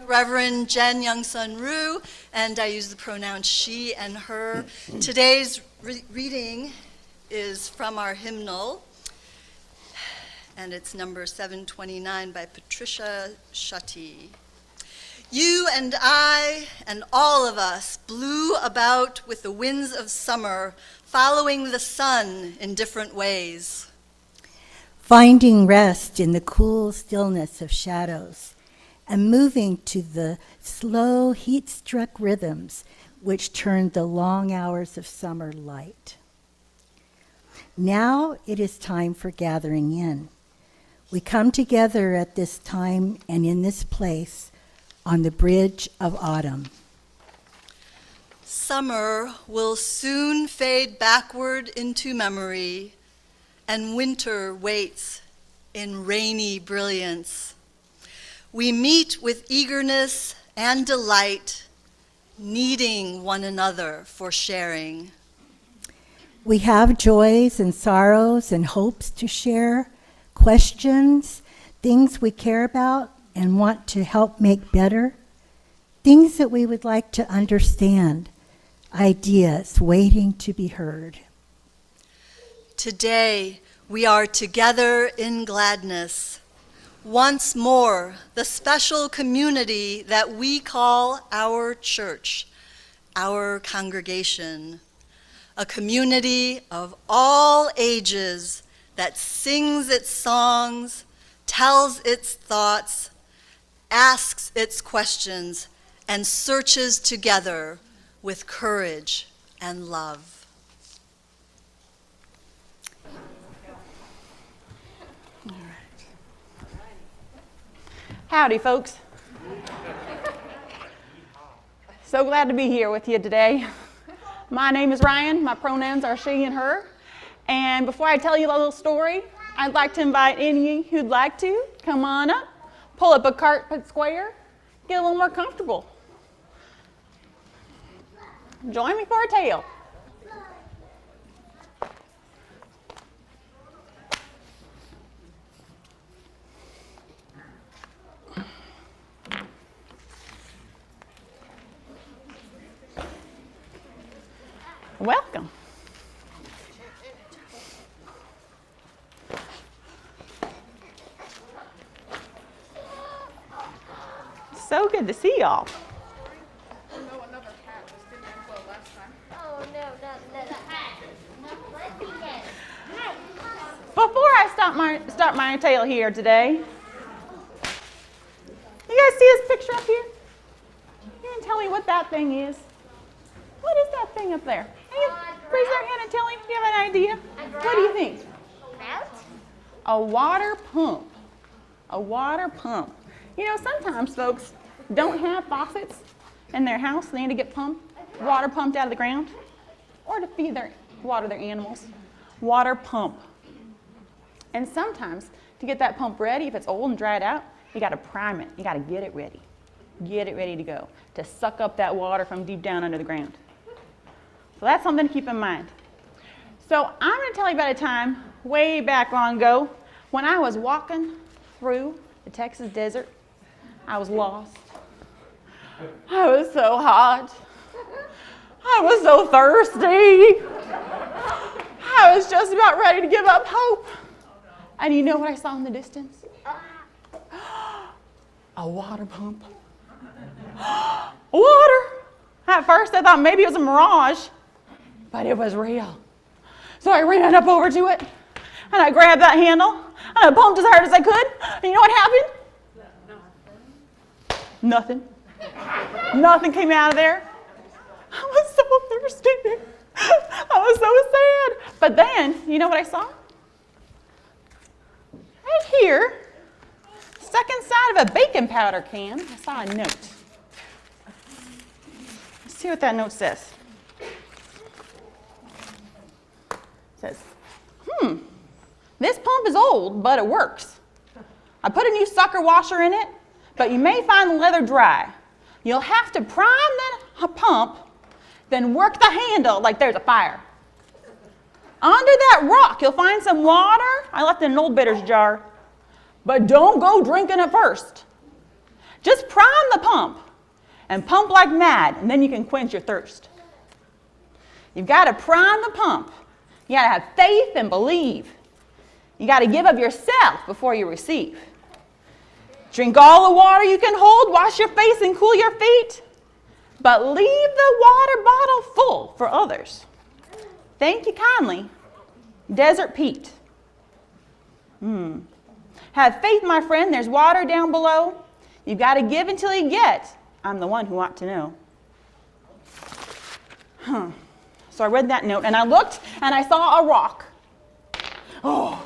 Reverend Jen Youngsun Rue, and I use the pronouns she and her. Today's reading is from our hymnal, and it's number 729 by Patricia Schutte. You and I and all of us blew about with the winds of summer, following the sun in different ways. Finding rest in the cool stillness of shadows, and moving to the slow, heat-struck rhythms which turned the long hours of summer light. Now it is time for gathering in. We come together at this time and in this place on the bridge of autumn. Summer will soon fade backward into memory, and winter waits in rainy brilliance. We meet with eagerness and delight, needing one another for sharing. We have joys and sorrows and hopes to share, questions, things we care about and want to help make better, things that we would like to understand, ideas waiting to be heard. Today, we are together in gladness. Once more, the special community that we call our church, our congregation, a community of all ages that sings its songs, tells its thoughts, asks its questions, and searches together with courage and love. Howdy, folks. So glad to be here with you today. My name is Ryan. My pronouns are she and her. And before I tell you a little story, I'd like to invite any of you who'd like to come on up, pull up a carpet square, get a little more comfortable. Join me for a tale. Welcome. So good to see y'all. Before I start my tale here today, you guys see this picture up here? You can tell me what that thing is. What is that thing up there? Raise their hand and tell me. Do you have an idea? What do you think? A water pump. A water pump. You know, sometimes folks don't have faucets in their house. They need to get water pumped out of the ground, or to water their animals. Water pump. And sometimes to get that pump ready, if it's old and dried out, you got to prime it. You got to get it ready. Get it ready to go, to suck up that water from deep down under the ground. So that's something to keep in mind. So I'm going to tell you about a time way back long ago when I was walking through the Texas desert. I was lost. I was so hot. I was so thirsty. I was just about ready to give up hope. And you know what I saw in the distance? A water pump. Water! At first I thought maybe it was a mirage, but it was real. So I ran up over to it, and I grabbed that handle, and I pumped as hard as I could. And you know what happened? Nothing. Nothing came out of there. I was so thirsty. I was so sad. But then, you know what I saw? Right here, stuck inside of a baking powder can, I saw a note. Let's see what that note says. It says, this pump is old, but it works. I put a new sucker washer in it, but you may find the leather dry. You'll have to prime that pump, then work the handle like there's a fire. Under that rock, you'll find some water. I left it in an old bitters jar. But don't go drinking it first. Just prime the pump and pump like mad, and then you can quench your thirst. You've got to prime the pump. You got to have faith and believe. You got to give of yourself before you receive. Drink all the water you can hold, wash your face and cool your feet, but leave the water bottle full for others. Thank you kindly, Desert Pete. Have faith, my friend, there's water down below. You've got to give until you get. I'm the one who ought to know. So I read that note, and I looked, and I saw a rock. Oh,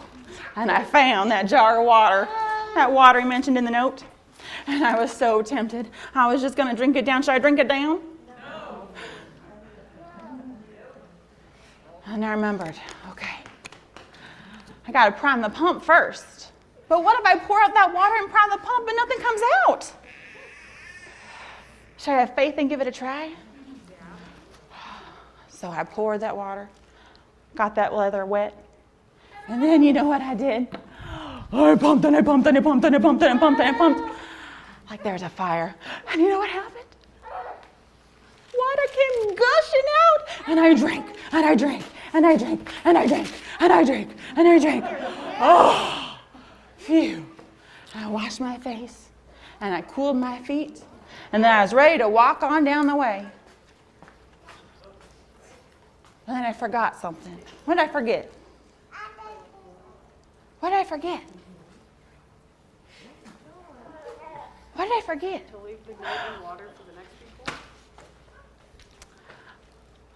and I found that jar of water, that water he mentioned in the note. And I was so tempted. I was just going to drink it down. Should I drink it down? No. And I remembered, okay, I got to prime the pump first. But what if I pour out that water and prime the pump and nothing comes out? Should I have faith and give it a try? So I poured that water, got that leather wet, and then you know what I did? I pumped and I pumped and I pumped and I pumped and I pumped and I pumped. Like there's a fire. And you know what happened? Water came gushing out, and I drank, and I drank, and I drank, and I drank, and I drank, and I drank. Oh, phew. I washed my face, and I cooled my feet, and then I was ready to walk on down the way. And then I forgot something. What did I forget? What did I forget? What did I forget? To leave the golden water for the next people.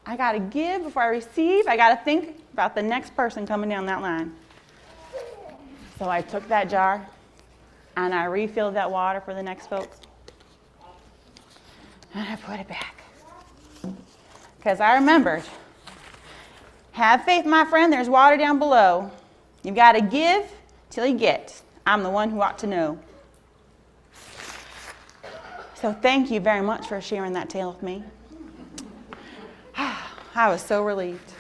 I got to give before I receive. I got to think about the next person coming down that line. So I took that jar and I refilled that water for the next folks. And I put it back. Because I remembered, have faith, my friend, there's water down below. You've got to give till you get. I'm the one who ought to know. So thank you very much for sharing that tale with me. I was so relieved.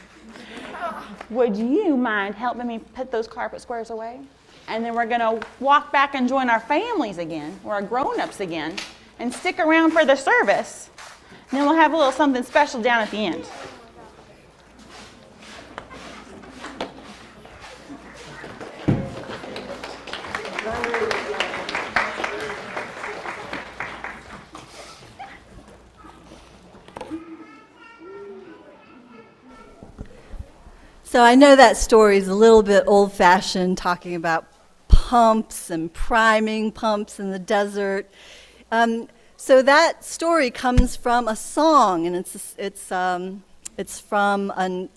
Would you mind helping me put those carpet squares away? And then we're going to walk back and join our families again, or our grown-ups again, and stick around for the service. And then we'll have a little something special down at the end. So I know that story is a little bit old-fashioned, talking about pumps and priming pumps in the desert. So that story comes from a song, and it's from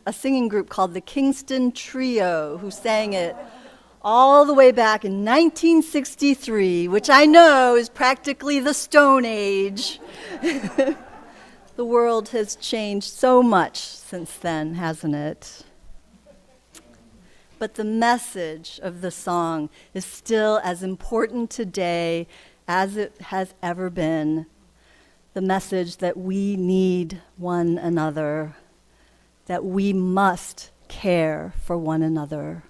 a singing group called the Kingston Trio, who sang it all the way back in 1963, which I know is practically the Stone Age. The world has changed so much since then, hasn't it? But the message of the song is still as important today as it has ever been. The message that we need one another, that we must care for one another.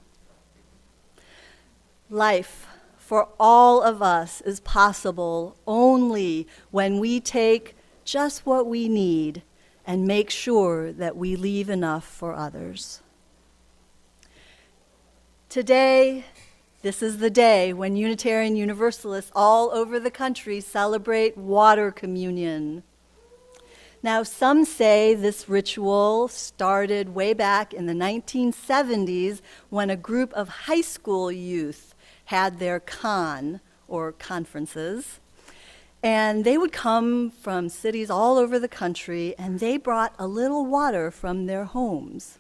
Life for all of us is possible only when we take just what we need and make sure that we leave enough for others. Today, this is the day when Unitarian Universalists all over the country celebrate water communion. Now, some say this ritual started way back in the 1970s when a group of high school youth had their or conferences. And they would come from cities all over the country, and they brought a little water from their homes,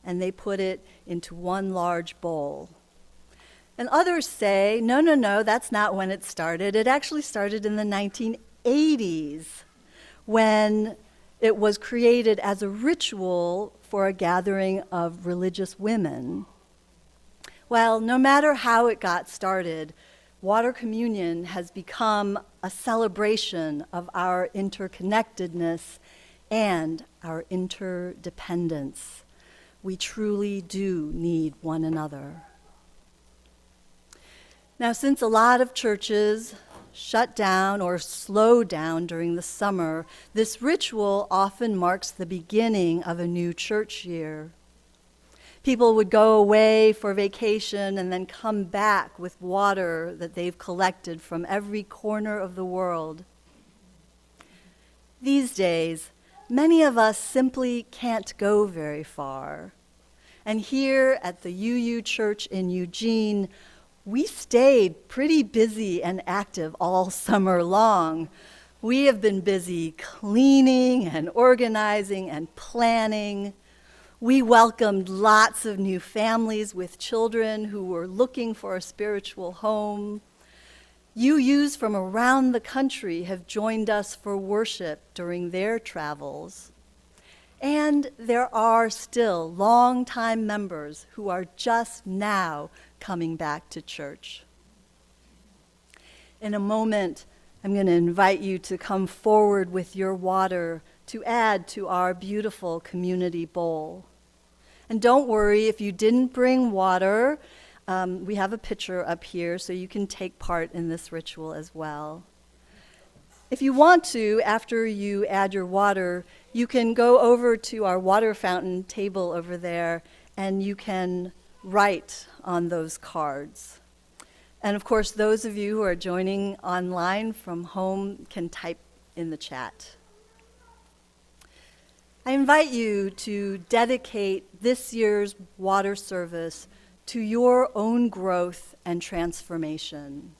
and they put it into one large bowl. And others say, no, that's not when it started. It actually started in the 1980s, when it was created as a ritual for a gathering of religious women. Well, no matter how it got started, water communion has become a celebration of our interconnectedness and our interdependence. We truly do need one another. Now, since a lot of churches shut down or slow down during the summer, this ritual often marks the beginning of a new church year. People would go away for vacation and then come back with water that they've collected from every corner of the world. These days, many of us simply can't go very far. And here at the UU Church in Eugene, we stayed pretty busy and active all summer long. We have been busy cleaning and organizing and planning. We welcomed lots of new families with children who were looking for a spiritual home. UUs from around the country have joined us for worship during their travels. And there are still longtime members who are just now coming back to church. In a moment, I'm going to invite you to come forward with your water to add to our beautiful community bowl. And don't worry if you didn't bring water. We have a pitcher up here so you can take part in this ritual as well. If you want to, after you add your water, you can go over to our water fountain table over there and you can write on those cards. And of course, those of you who are joining online from home can type in the chat. I invite you to dedicate this year's water service to your own growth and transformation.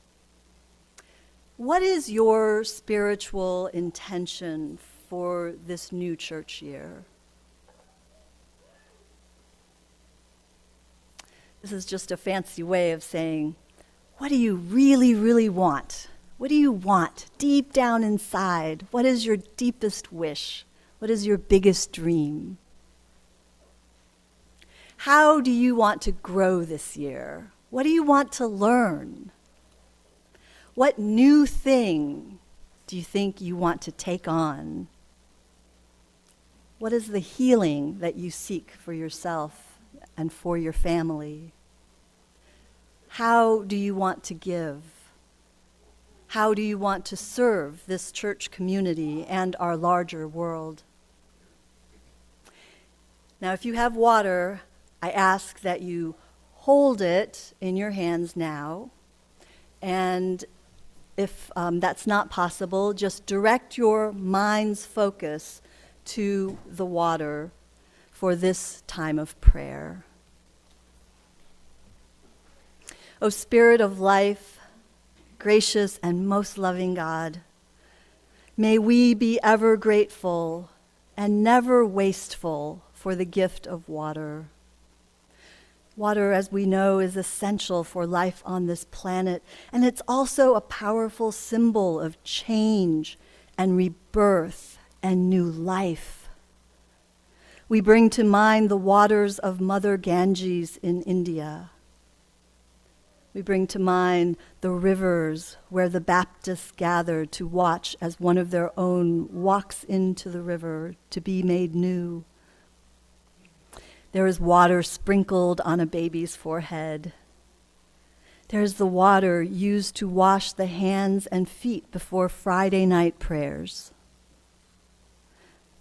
What is your spiritual intention for this new church year? This is just a fancy way of saying, what do you really, really want? What do you want deep down inside? What is your deepest wish? What is your biggest dream? How do you want to grow this year? What do you want to learn? What new thing do you think you want to take on? What is the healing that you seek for yourself and for your family? How do you want to give? How do you want to serve this church community and our larger world? Now, if you have water, I ask that you hold it in your hands now, and if that's not possible, just direct your mind's focus to the water for this time of prayer. O Spirit of life, gracious and most loving God, may we be ever grateful and never wasteful for the gift of water. Water, as we know, is essential for life on this planet, and it's also a powerful symbol of change and rebirth and new life. We bring to mind the waters of Mother Ganges in India. We bring to mind the rivers where the Baptists gathered to watch as one of their own walks into the river to be made new. There is water sprinkled on a baby's forehead. There is the water used to wash the hands and feet before Friday night prayers.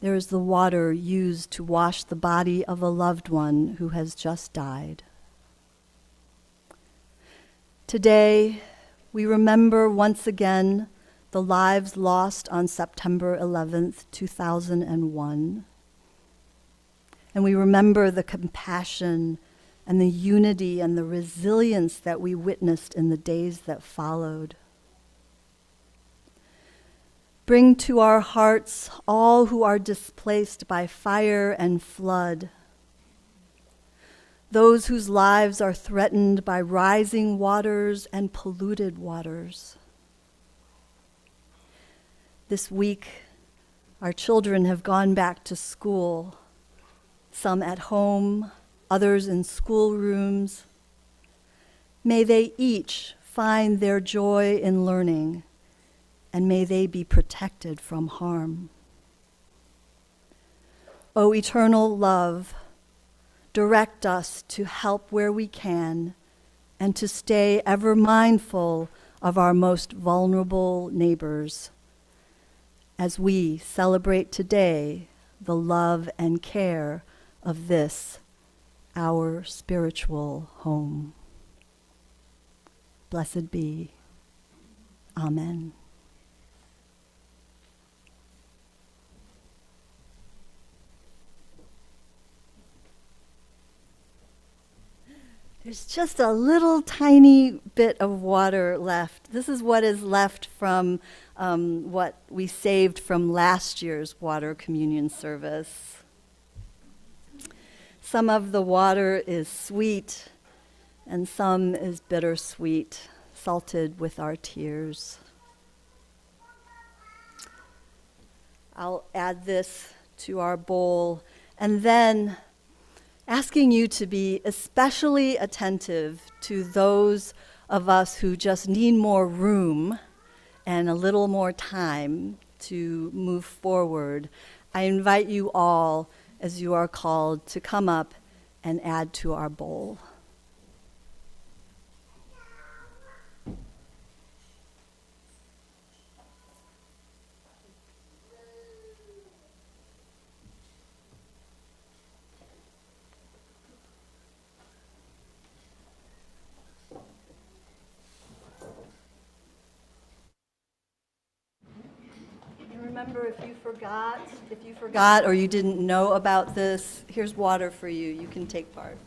There is the water used to wash the body of a loved one who has just died. Today, we remember once again the lives lost on September 11th, 2001. And we remember the compassion and the unity and the resilience that we witnessed in the days that followed. Bring to our hearts all who are displaced by fire and flood, those whose lives are threatened by rising waters and polluted waters. This week, our children have gone back to school, some at home, others in schoolrooms. May they each find their joy in learning, and may they be protected from harm. O eternal love, direct us to help where we can and to stay ever mindful of our most vulnerable neighbors as we celebrate today the love and care of this, our spiritual home. Blessed be. Amen. There's just a little tiny bit of water left. This is what is left from what we saved from last year's water communion service. Some of the water is sweet, and some is bittersweet, salted with our tears. I'll add this to our bowl, and then asking you to be especially attentive to those of us who just need more room and a little more time to move forward. I invite you all, as you are called, to come up and add to our bowl. Remember, if you forgot or you didn't know about this, here's water for you. You can take part.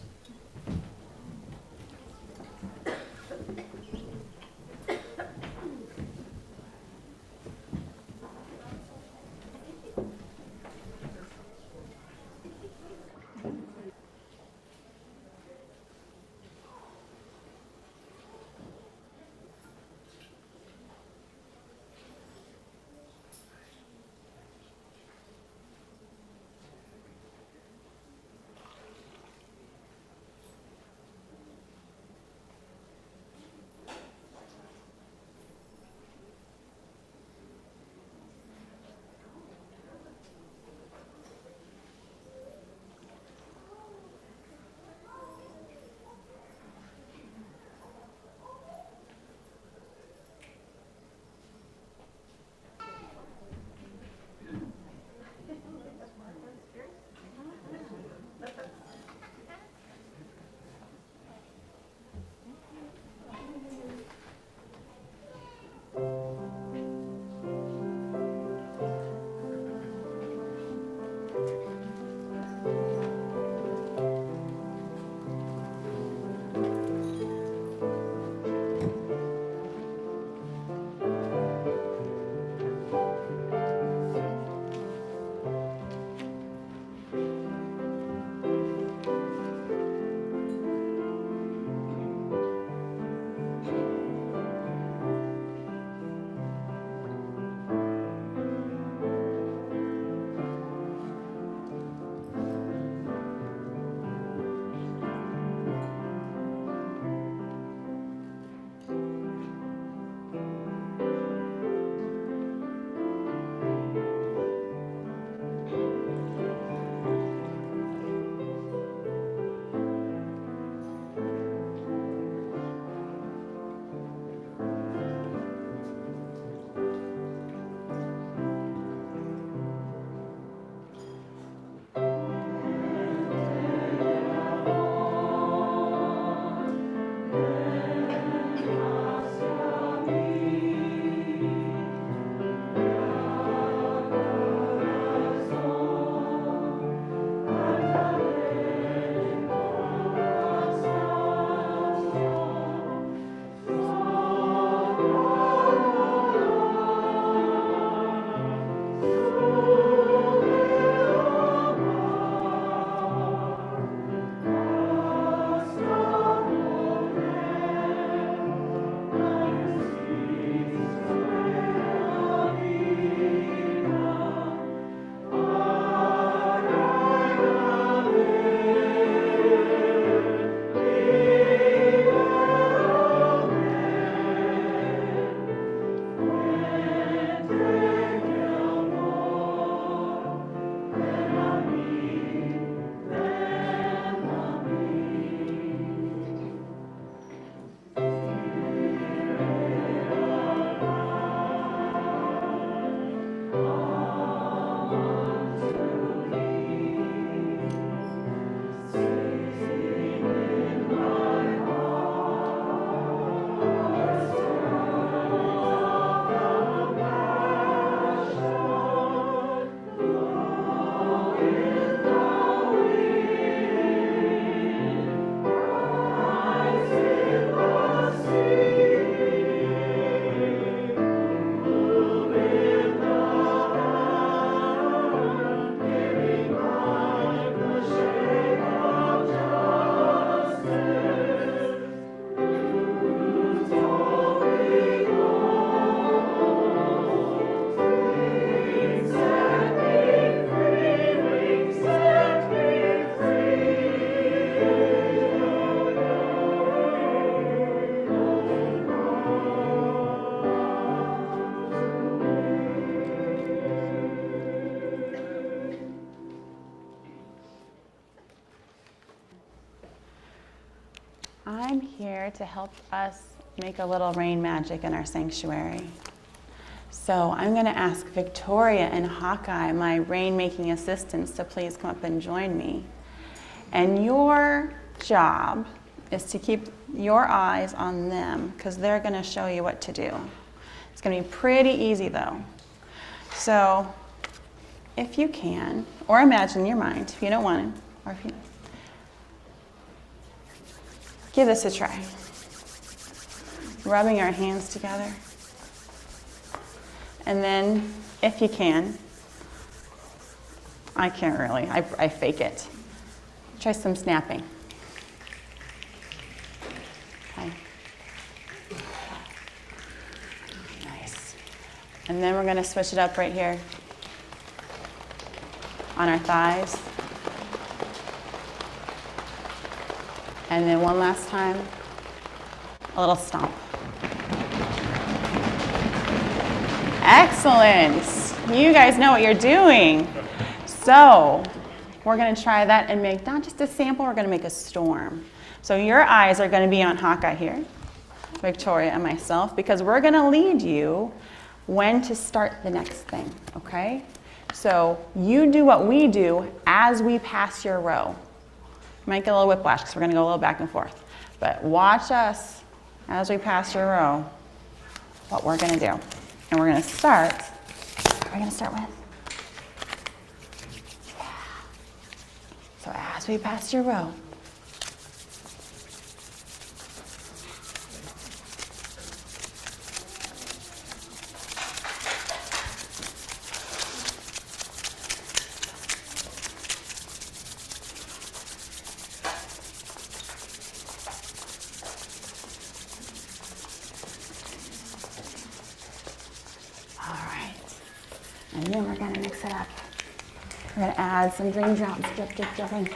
I'm here to help us make a little rain magic in our sanctuary. So I'm going to ask Victoria and Hawkeye, my rain-making assistants, to please come up and join me. And your job is to keep your eyes on them because they're going to show you what to do. It's going to be pretty easy though. So if you can, or imagine in your mind, if you don't want to, or if you give this a try. Rubbing our hands together. And then, if you can, I can't really, I fake it. Try some snapping. Okay. Nice. And then we're going to switch it up right here on our thighs. And then one last time, a little stomp. Excellent. You guys know what you're doing. So we're going to try that and make not just a sample, we're going to make a storm. So your eyes are going to be on Hawkeye here, Victoria and myself, because we're going to lead you when to start the next thing, okay? So you do what we do as we pass your row. Might get a little whiplash because we're going to go a little back and forth. But watch us as we pass your row, what we're going to do. And we're going to start, what are we going to start with? Yeah. So as we pass your row, and then we're going to mix it up. We're going to add some raindrops, drip, drip, dripping.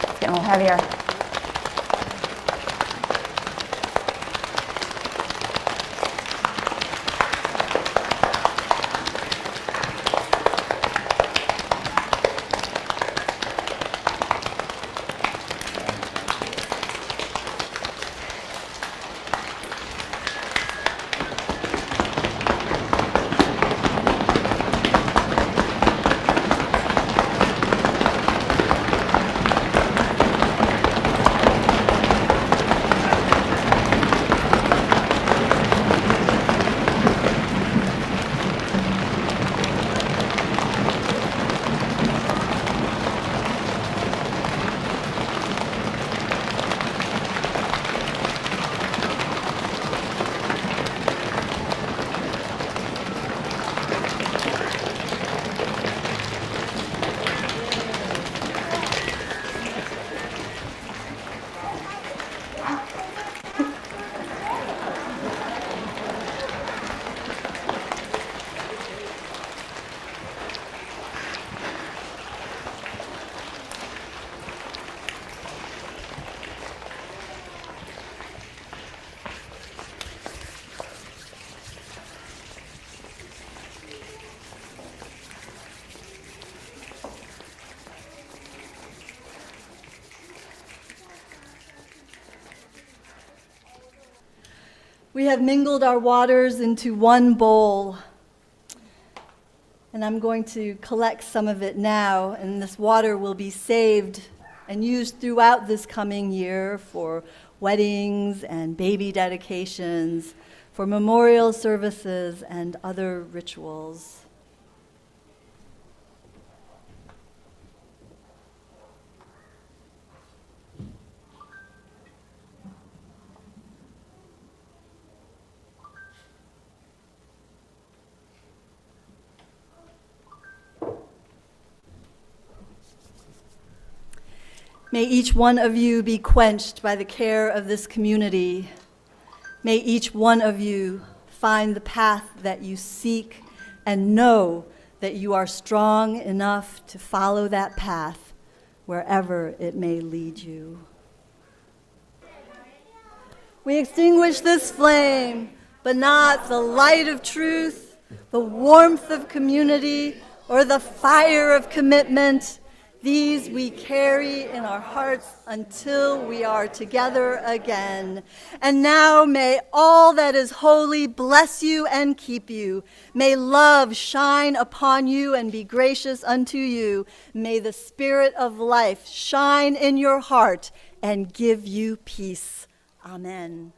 It's getting a little heavier. We have mingled our waters into one bowl, and I'm going to collect some of it now, and this water will be saved and used throughout this coming year for weddings and baby dedications, for memorial services and other rituals. May each one of you be quenched by the care of this community. May each one of you find the path that you seek and know that you are strong enough to follow that path wherever it may lead you. We extinguish this flame, but not the light of truth, the warmth of community, or the fire of commitment. These we carry in our hearts until we are together again. And now may all that is holy bless you and keep you. May love shine upon you and be gracious unto you. May the Spirit of life shine in your heart and give you peace. Amen.